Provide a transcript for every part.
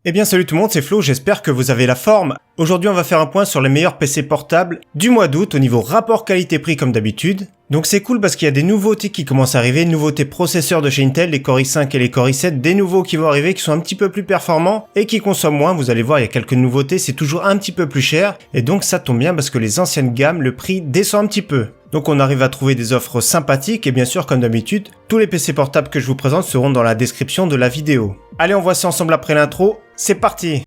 Eh bien salut tout le monde, c'est Flo, j'espère que vous avez la forme. Aujourd'hui on va faire un point sur les meilleurs PC portables du mois d'août au niveau rapport qualité-prix comme d'habitude. Donc c'est cool parce qu'il y a des nouveautés qui commencent à arriver, nouveautés processeurs de chez Intel, les Core i5 et les Core i7, des nouveaux qui vont arriver qui sont un petit peu plus performants et qui consomment moins. Vous allez voir, il y a quelques nouveautés, c'est toujours un petit peu plus cher et donc ça tombe bien parce que les anciennes gammes, le prix descend un petit peu. Donc on arrive à trouver des offres sympathiques et bien sûr comme d'habitude, tous les PC portables que je vous présente seront dans la description de la vidéo. Allez, on voit ça ensemble après l'intro, c'est parti!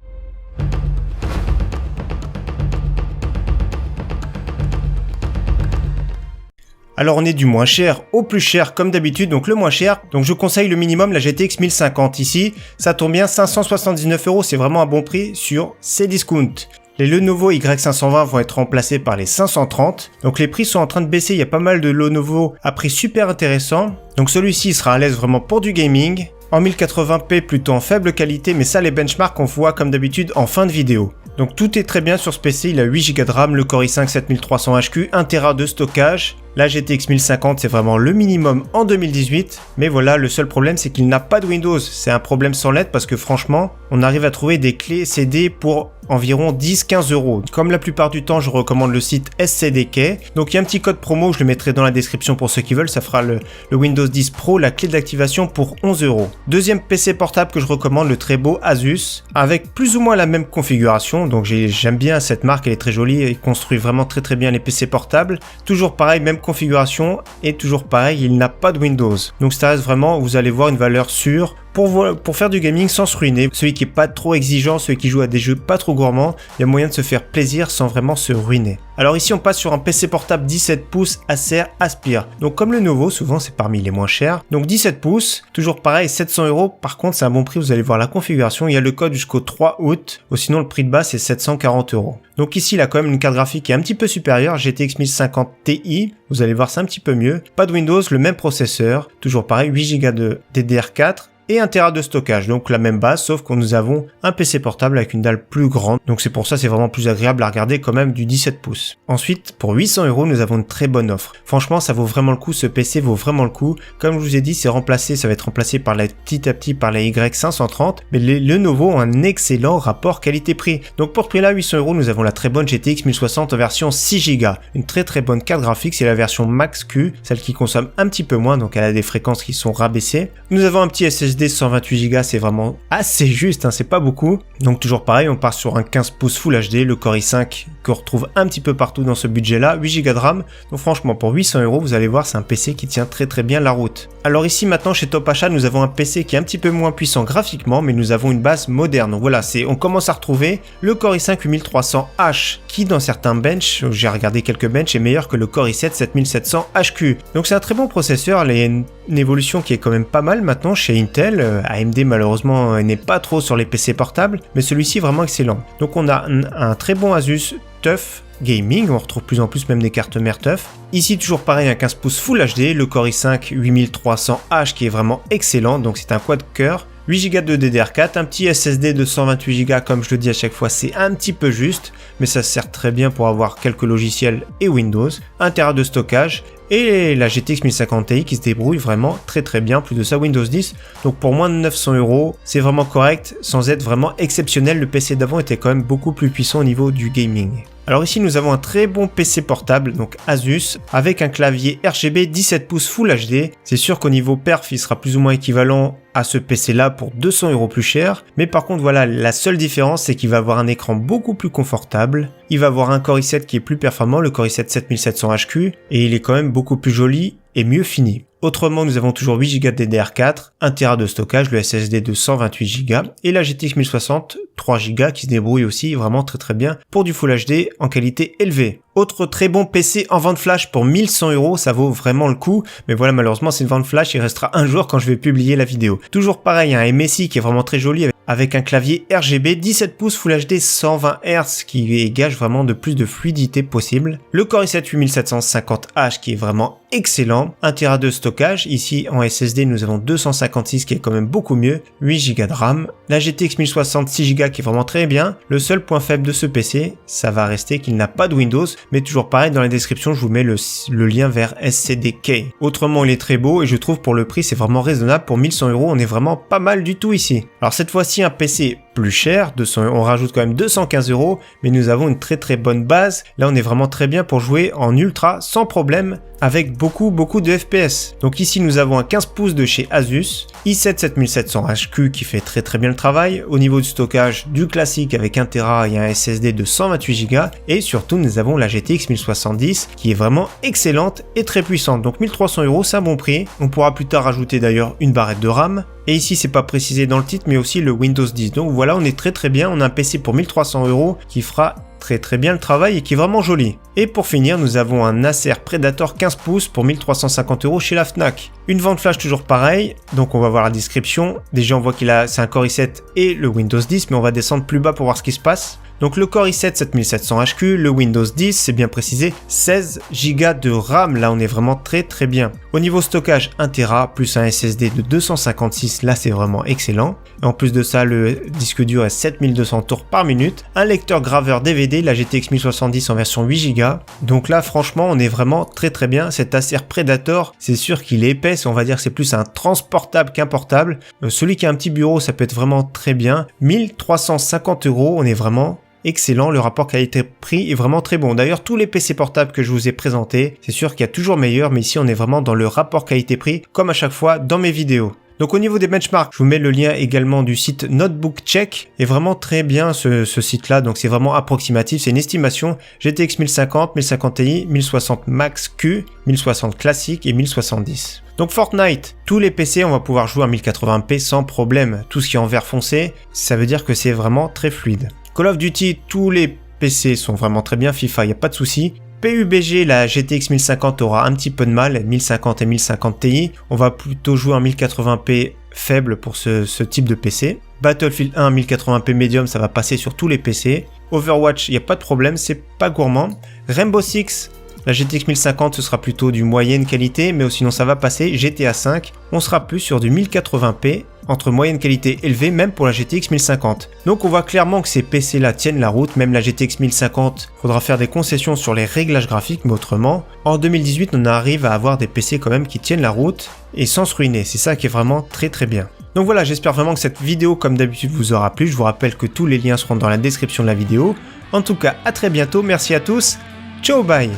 Alors on est du moins cher au plus cher comme d'habitude, donc le moins cher, donc je conseille le minimum la GTX 1050 ici, ça tombe bien 579€, c'est vraiment un bon prix sur Cdiscount. Les Lenovo Y520 vont être remplacés par les 530, donc les prix sont en train de baisser, il y a pas mal de Lenovo à prix super intéressant, donc celui-ci sera à l'aise vraiment pour du gaming, en 1080p plutôt en faible qualité, mais ça les benchmarks on voit comme d'habitude en fin de vidéo. Donc tout est très bien sur ce PC, il a 8Go de RAM, le Core i5 7300HQ, 1TB de stockage. La GTX 1050 c'est vraiment le minimum en 2018, mais voilà, le seul problème c'est qu'il n'a pas de Windows. C'est un problème sans lettre parce que franchement, on arrive à trouver des clés CD pour environ 10-15€. Comme la plupart du temps, je recommande le site SCDK. Donc il y a un petit code promo, je le mettrai dans la description pour ceux qui veulent, ça fera le Windows 10 Pro, la clé d'activation pour 11€. Deuxième PC portable que je recommande, le très beau Asus, avec plus ou moins la même configuration. Donc j'aime bien cette marque, elle est très jolie, il construit vraiment très bien les PC portables. Toujours pareil, même configuration et toujours pareil, il n'a pas de Windows. Donc ça reste vraiment, vous allez voir une valeur sûre pour faire du gaming sans se ruiner. Celui qui est pas trop exigeant, celui qui joue à des jeux pas trop gourmands, il y a moyen de se faire plaisir sans vraiment se ruiner. Alors ici on passe sur un PC portable 17 pouces Acer Aspire. Donc comme le Novo, souvent c'est parmi les moins chers. Donc 17 pouces, toujours pareil, 700€. Par contre c'est un bon prix, vous allez voir la configuration. Il y a le code jusqu'au 3 août. Ou sinon le prix de base c'est 740€. Donc ici il a quand même une carte graphique qui est un petit peu supérieure, GTX 1050 Ti. Vous allez voir c'est un petit peu mieux. Pas de Windows, le même processeur. Toujours pareil, 8Go de DDR4. Et 1TB de stockage, donc la même base, sauf que nous avons un PC portable avec une dalle plus grande, donc c'est pour ça c'est vraiment plus agréable à regarder quand même du 17 pouces. Ensuite, pour 800€, nous avons une très bonne offre. Franchement, ça vaut vraiment le coup, ce PC vaut vraiment le coup. Comme je vous ai dit, ça va être remplacé par petit à petit par la Y530, mais les Lenovo ont un excellent rapport qualité-prix. Donc pour ce prix-là, 800€, nous avons la très bonne GTX 1060 en version 6Go. Une très bonne carte graphique, c'est la version Max Q, celle qui consomme un petit peu moins, donc elle a des fréquences qui sont rabaissées. Nous avons un petit SSD 128Go, c'est vraiment assez juste, hein, c'est pas beaucoup. Donc toujours pareil, on part sur un 15 pouces Full HD, le Core i5 qu'on retrouve un petit peu partout dans ce budget-là, 8Go de RAM. Donc franchement, pour 800€, vous allez voir, c'est un PC qui tient très bien la route. Alors ici maintenant chez Top Achat, nous avons un PC qui est un petit peu moins puissant graphiquement, mais nous avons une base moderne. Donc voilà, on commence à retrouver le Core i5 8300H qui dans certains bench, j'ai regardé quelques bench, est meilleur que le Core i7 7700HQ. Donc c'est un très bon processeur, il y a une évolution qui est quand même pas mal maintenant chez Intel. AMD malheureusement n'est pas trop sur les PC portables, mais celui-ci est vraiment excellent. Donc on a un très bon Asus TUF Gaming, on retrouve plus en plus même des cartes mères TUF. Ici toujours pareil, un 15 pouces Full HD, le Core i5 8300H qui est vraiment excellent, donc c'est un quad-core. 8Go de DDR4, un petit SSD de 128Go comme je le dis à chaque fois, c'est un petit peu juste, mais ça sert très bien pour avoir quelques logiciels et Windows, 1TB de stockage, et la GTX 1050 Ti qui se débrouille vraiment très bien, plus de ça Windows 10, donc pour moins de 900€, c'est vraiment correct, sans être vraiment exceptionnel, le PC d'avant était quand même beaucoup plus puissant au niveau du gaming. Alors ici nous avons un très bon PC portable, donc Asus, avec un clavier RGB 17 pouces Full HD. C'est sûr qu'au niveau perf, il sera plus ou moins équivalent à ce PC là pour 200€ plus cher. Mais par contre voilà, la seule différence c'est qu'il va avoir un écran beaucoup plus confortable. Il va avoir un Core i7 qui est plus performant, le Core i7 7700HQ, et il est quand même beaucoup plus joli et mieux fini. Autrement, nous avons toujours 8Go de DDR4, 1TB de stockage, le SSD de 128Go et la GTX 1060 3Go qui se débrouille aussi vraiment très bien pour du Full HD en qualité élevée. Autre très bon PC en vente flash pour 1100€, ça vaut vraiment le coup, mais voilà malheureusement c'est une vente flash, il restera un jour quand je vais publier la vidéo. Toujours pareil, un MSI qui est vraiment très joli avec un clavier RGB 17 pouces Full HD 120 Hz qui gage vraiment de plus de fluidité possible. Le Core i7 8750H qui est vraiment excellent, 1TB de stockage, ici en SSD nous avons 256 qui est quand même beaucoup mieux, 8Go de RAM, la GTX 1060 6Go qui est vraiment très bien. Le seul point faible de ce PC, ça va rester qu'il n'a pas de Windows, mais toujours pareil, dans la description je vous mets le lien vers SCDK. Autrement il est très beau et je trouve pour le prix c'est vraiment raisonnable, pour 1100€, on est vraiment pas mal du tout ici. Alors cette fois-ci un PC plus cher, on rajoute quand même 215 €, mais nous avons une très bonne base. Là on est vraiment très bien pour jouer en ultra sans problème avec beaucoup de FPS. Donc ici nous avons un 15 pouces de chez Asus, i7 7700 HQ qui fait très bien le travail. Au niveau du stockage, du classique avec 1 Tera et un SSD de 128 Go, et surtout nous avons la GTX 1070 qui est vraiment excellente et très puissante. Donc 1300 €, c'est un bon prix. On pourra plus tard ajouter d'ailleurs une barrette de RAM. Et ici c'est pas précisé dans le titre, mais aussi le Windows 10. Donc voilà, on est très bien, on a un PC pour 1300 € qui fera très bien le travail et qui est vraiment joli. Et pour finir, nous avons un Acer Predator 15 pouces pour 1350 € chez la Fnac. Une vente flash toujours pareil, donc on va voir la description. Déjà on voit c'est un Core i7 et le Windows 10, mais on va descendre plus bas pour voir ce qui se passe. Donc le Core i7 7700 HQ, le Windows 10, c'est bien précisé, 16 Go de RAM, là on est vraiment très bien. Au niveau stockage, 1 Tera plus un SSD de 256, là c'est vraiment excellent. Et en plus de ça, le disque dur est 7200 tours par minute. Un lecteur graveur DVD, la GTX 1070 en version 8 Go. Donc là franchement on est vraiment très bien. Cet Acer Predator, c'est sûr qu'il est épais, on va dire que c'est plus un transportable qu'un portable. Celui qui a un petit bureau, ça peut être vraiment très bien. 1350 €, on est vraiment excellent, le rapport qualité-prix est vraiment très bon. D'ailleurs, tous les PC portables que je vous ai présentés, c'est sûr qu'il y a toujours meilleur, mais ici on est vraiment dans le rapport qualité-prix, comme à chaque fois dans mes vidéos. Donc au niveau des benchmarks, je vous mets le lien également du site Notebook Check, et vraiment très bien ce site-là, donc c'est vraiment approximatif, c'est une estimation GTX 1050, 1050 Ti, 1060 Max Q, 1060 classique et 1070. Donc Fortnite, tous les PC, on va pouvoir jouer en 1080p sans problème. Tout ce qui est en vert foncé, ça veut dire que c'est vraiment très fluide. Call of Duty, tous les PC sont vraiment très bien. FIFA, il n'y a pas de souci. PUBG, la GTX 1050 aura un petit peu de mal, 1050 et 1050 Ti. On va plutôt jouer en 1080p faible pour ce type de PC. Battlefield 1, 1080p médium, ça va passer sur tous les PC. Overwatch, il n'y a pas de problème, c'est pas gourmand. Rainbow Six, la GTX 1050, ce sera plutôt du moyenne qualité, mais sinon ça va passer. GTA 5, on sera plus sur du 1080p, entre moyenne qualité élevée, même pour la GTX 1050. Donc on voit clairement que ces PC là tiennent la route, même la GTX 1050, faudra faire des concessions sur les réglages graphiques, mais autrement, en 2018 on arrive à avoir des PC quand même qui tiennent la route, et sans se ruiner, c'est ça qui est vraiment très bien. Donc voilà, j'espère vraiment que cette vidéo comme d'habitude vous aura plu, je vous rappelle que tous les liens seront dans la description de la vidéo. En tout cas, à très bientôt, merci à tous, ciao bye.